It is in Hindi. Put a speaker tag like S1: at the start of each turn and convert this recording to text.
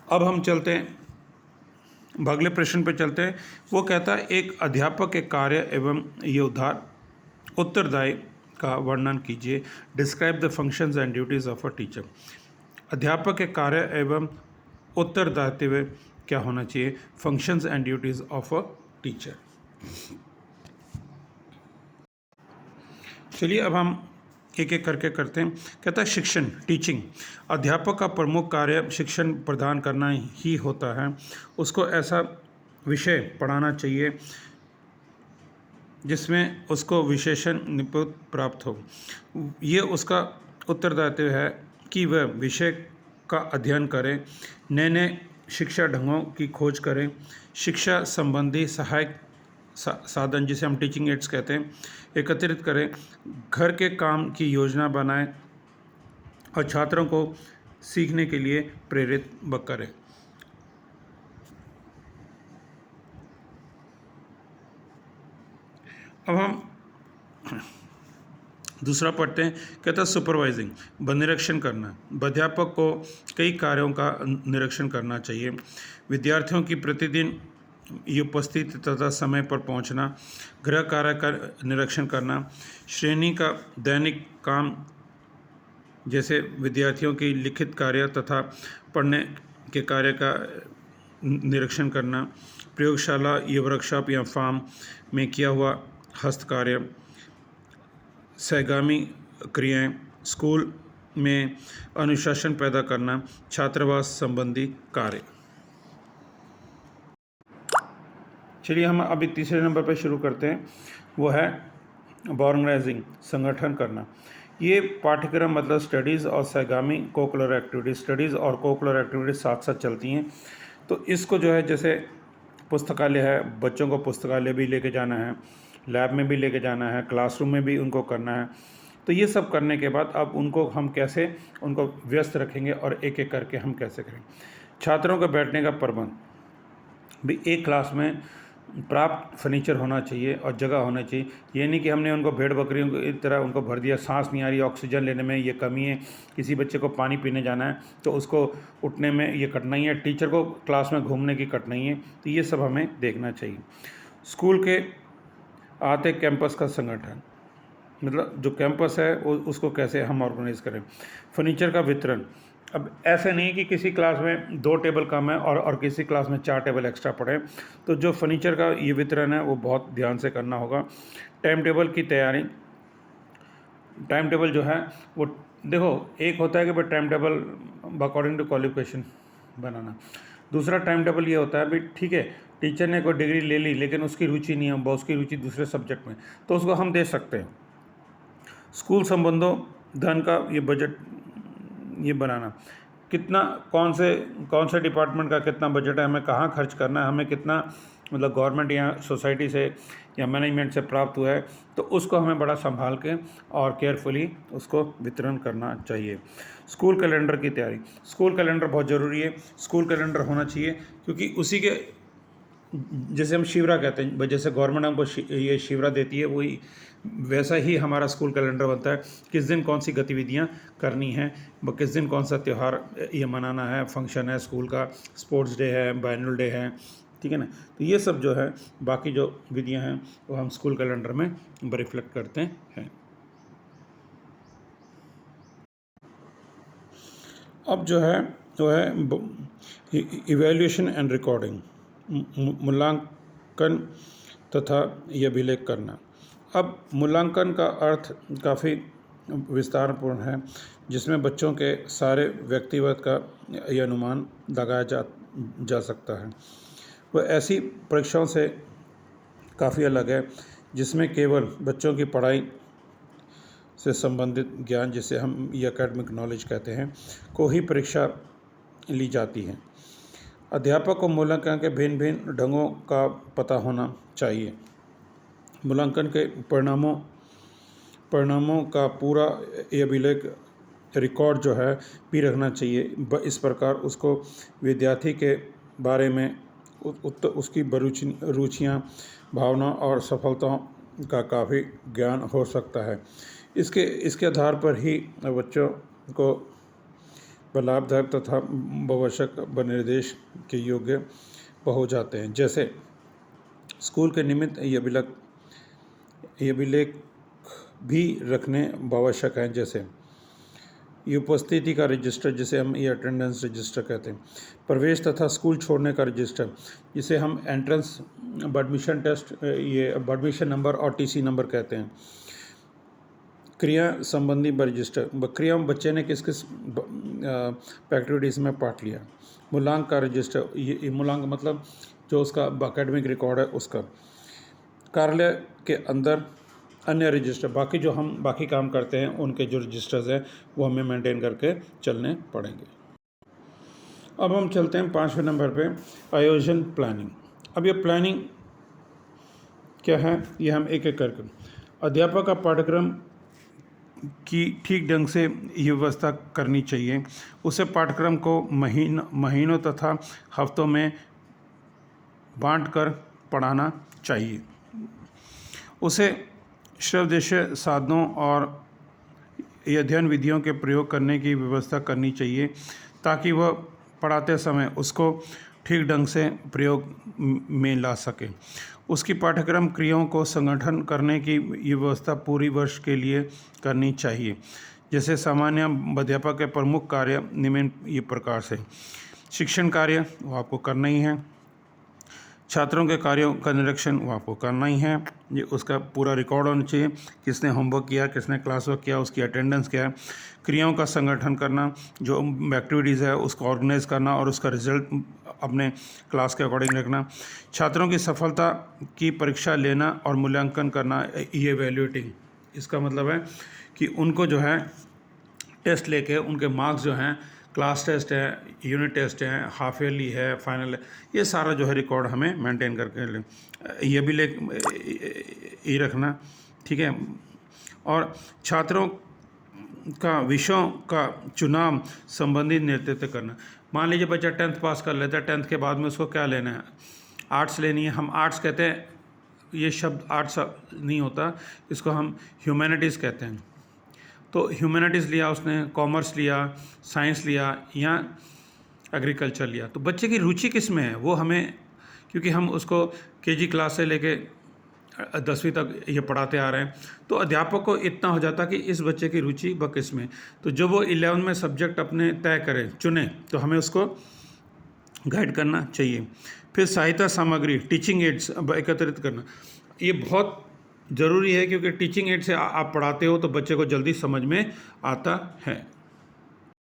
S1: अब हम चलते हैं अगले प्रश्न पे चलते हैं। वो कहता है एक अध्यापक के कार्य एवं ये उत्तरदायी का वर्णन कीजिए। Describe the functions and duties of a teacher. अध्यापक के कार्य एवं उत्तरदायित्व क्या होना चाहिए? Functions and duties of a teacher. चलिए अब हम एक एक करके करते हैं। कहता है शिक्षण, टीचिंग। अध्यापक का प्रमुख कार्य शिक्षण प्रदान करना ही होता है। उसको ऐसा विषय पढ़ाना चाहिए जिसमें उसको विशेषण निपुण प्राप्त हो। ये उसका उत्तरदायित्व है कि वह विषय का अध्ययन करें, नए नए शिक्षा ढंगों की खोज करें, शिक्षा संबंधी सहायक साधन जिसे हम टीचिंग एड्स कहते हैं एकत्रित करें, घर के काम की योजना बनाएं और छात्रों को सीखने के लिए प्रेरित करें। अब हम दूसरा पढ़ते हैं। कहता है सुपरवाइजिंग, निरीक्षण करना। अध्यापक को कई कार्यों का निरीक्षण करना चाहिए। विद्यार्थियों की प्रतिदिन ये उपस्थिति तथा समय पर पहुंचना, गृह कार्य का निरीक्षण करना, श्रेणी का दैनिक काम जैसे विद्यार्थियों की लिखित कार्य तथा पढ़ने के कार्य का निरीक्षण करना, प्रयोगशाला या वर्कशॉप या फार्म में किया हुआ हस्तकार्य, सहगामी क्रियाएं, स्कूल में अनुशासन पैदा करना, छात्रावास संबंधी कार्य। चलिए हम अभी तीसरे नंबर पर शुरू करते हैं। वो है ऑर्गेनाइजिंग, संगठन करना। ये पाठ्यक्रम मतलब स्टडीज़ और सहगामी कोकुलर एक्टिविटीज़, स्टडीज़ और कोकुलर एक्टिविटीज़ साथ साथ चलती हैं। तो इसको जो है जैसे पुस्तकालय है, बच्चों को पुस्तकालय भी लेके जाना है, लैब में भी लेके जाना है, क्लासरूम में भी उनको करना है। तो ये सब करने के बाद अब उनको हम कैसे उनको व्यस्त रखेंगे और एक एक करके हम कैसे करें। छात्रों के बैठने का प्रबंध भी, एक क्लास में प्राप्त फर्नीचर होना चाहिए और जगह होना चाहिए। ये नहीं कि हमने उनको भेड़ बकरियों की तरह उनको भर दिया, सांस नहीं आ रही, ऑक्सीजन लेने में ये कमी है, किसी बच्चे को पानी पीने जाना है तो उसको उठने में ये कठिनाई है, टीचर को क्लास में घूमने की कठिनाई है। तो ये सब हमें देखना चाहिए। स्कूल के आते कैंपस का संगठन, मतलब जो कैंपस है उसको कैसे हम ऑर्गेनाइज करें। फर्नीचर का वितरण, अब ऐसे नहीं कि किसी क्लास में 2 टेबल कम है और किसी क्लास में 4 टेबल एक्स्ट्रा पड़े। तो जो फर्नीचर का ये वितरण है वो बहुत ध्यान से करना होगा। टाइम टेबल की तैयारी, टाइम टेबल जो है वो देखो, एक होता है कि भाई time table according to qualification बनाना। दूसरा टाइम टेबल ये होता है भाई ठीक है, टीचर ने कोई डिग्री ले ली लेकिन उसकी रुचि नहीं है, उसकी रुचि दूसरे सब्जेक्ट में, तो उसको हम दे सकते हैं। स्कूल संबंधों, धन का ये बजट ये बनाना, कितना कौन से डिपार्टमेंट का कितना बजट है, हमें कहाँ खर्च करना है, हमें कितना मतलब गवर्नमेंट या सोसाइटी से या मैनेजमेंट से प्राप्त हुआ है, तो उसको हमें बड़ा संभाल के और केयरफुली उसको वितरण करना चाहिए। स्कूल कैलेंडर की तैयारी, स्कूल कैलेंडर बहुत ज़रूरी है। स्कूल कैलेंडर होना चाहिए क्योंकि उसी के जैसे हम शिवरा कहते हैं, जैसे गवर्नमेंट हमको ये शिवरा देती है, वही वैसा ही हमारा स्कूल कैलेंडर बनता है। किस दिन कौन सी गतिविधियां करनी है, किस दिन कौन सा त्यौहार ये मनाना है, फंक्शन है स्कूल का, स्पोर्ट्स डे है, बाइनल डे है, ठीक है ना। तो ये सब जो है बाकी जो विधियां हैं वो हम स्कूल कैलेंडर में रिफ्लेक्ट करते हैं। अब जो है वो है इवैल्यूएशन एंड रिकॉर्डिंग, मूल्यांकन तथा यह अभिलेख करना। अब मूल्यांकन का अर्थ काफ़ी विस्तारपूर्ण है, जिसमें बच्चों के सारे व्यक्तिगत का यह अनुमान लगाया जा सकता है। वह ऐसी परीक्षाओं से काफ़ी अलग है जिसमें केवल बच्चों की पढ़ाई से संबंधित ज्ञान, जिसे हम ये एकेडमिक नॉलेज कहते हैं, को ही परीक्षा ली जाती है। अध्यापक को मूल्यांकन के भिन्न भिन्न ढंगों का पता होना चाहिए। मूल्यांकन के परिणामों का पूरा ये अभिलेख रिकॉर्ड जो है भी रखना चाहिए। इस प्रकार उसको विद्यार्थी के बारे में उसकी रुचियाँ, भावना और सफलताओं का काफ़ी ज्ञान हो सकता है। इसके आधार पर ही बच्चों को व लाभदायक तथा आवश्यक व निर्देश के योग्य हो जाते हैं। जैसे स्कूल के निमित्त ये अभिलेख भी रखने आवश्यक हैं। जैसे ये उपस्थिति का रजिस्टर, जिसे हम ये अटेंडेंस रजिस्टर कहते हैं। प्रवेश तथा स्कूल छोड़ने का रजिस्टर, जिसे हम एंट्रेंस एडमिशन टेस्ट, ये एडमिशन नंबर और टीसी नंबर कहते हैं। क्रिया संबंधी रजिस्टर, क्रिया में बच्चे ने किस किस एक्टिविटीज़ में पार्ट लिया। मूल्यांक का रजिस्टर, ये मूल्यांक मतलब जो उसका एकेडमिक रिकॉर्ड है उसका। कार्यालय के अंदर अन्य रजिस्टर, बाकी जो हम बाकी काम करते हैं उनके जो रजिस्टर्स हैं वो हमें मेंटेन करके चलने पड़ेंगे। अब हम चलते हैं 5वें नंबर पे, आयोजन प्लानिंग। अब ये प्लानिंग क्या है ये हम एक एक करके, अध्यापक का पाठ्यक्रम की ठीक ढंग से ये व्यवस्था करनी चाहिए। उसे पाठ्यक्रम को महीनों तथा हफ्तों में बांटकर पढ़ाना चाहिए। उसे श्रवदृश्य साधनों और अध्ययन विधियों के प्रयोग करने की व्यवस्था करनी चाहिए ताकि वह पढ़ाते समय उसको ठीक ढंग से प्रयोग में ला सके। उसकी पाठ्यक्रम क्रियाओं को संगठन करने की ये व्यवस्था पूरी वर्ष के लिए करनी चाहिए। जैसे सामान्य अध्यापक के प्रमुख कार्य निम्न ये प्रकार से, शिक्षण कार्य वो आपको करना ही है, छात्रों के कार्यों का निरीक्षण वो आपको करना ही है, ये उसका पूरा रिकॉर्ड होना चाहिए, किसने होमवर्क किया, किसने क्लास वर्क किया, उसकी अटेंडेंस क्या है। क्रियाओं का संगठन करना, जो एक्टिविटीज़ है उसको ऑर्गेनाइज करना और उसका रिजल्ट अपने क्लास के अकॉर्डिंग रखना। छात्रों की सफलता की परीक्षा लेना और मूल्यांकन करना, ये वैल्यूएटिंग, इसका मतलब है कि उनको जो है टेस्ट लेके उनके मार्क्स जो हैं, क्लास टेस्ट है, यूनिट टेस्ट है, हाफ ईयरली है, फाइनल है, ये सारा जो है रिकॉर्ड हमें मेंटेन करके ये भी ये रखना, ठीक है। और छात्रों का विषयों का चुनाव संबंधित नेतृत्व करना। मान लीजिए बच्चा 10th पास कर लेता है, 10th के बाद में उसको क्या लेना है, आर्ट्स लेनी है। हम आर्ट्स कहते हैं, ये शब्द आर्ट्स नहीं होता, इसको हम ह्यूमैनिटीज़ कहते हैं। तो ह्यूमैनिटीज़ लिया उसने, कॉमर्स लिया, साइंस लिया या एग्रीकल्चर लिया, तो बच्चे की रुचि किस में है वो हमें, क्योंकि हम उसको केजी क्लास से लेके 10वीं तक ये पढ़ाते आ रहे हैं, तो अध्यापक को इतना हो जाता कि इस बच्चे की रुचि व किस में। तो जब वो 11 में सब्जेक्ट अपने तय करें, चुने, तो हमें उसको गाइड करना चाहिए। फिर सहायता सामग्री, टीचिंग एड्स एकत्रित करना, ये बहुत ज़रूरी है, क्योंकि टीचिंग एड से आप पढ़ाते हो तो बच्चे को जल्दी समझ में आता है।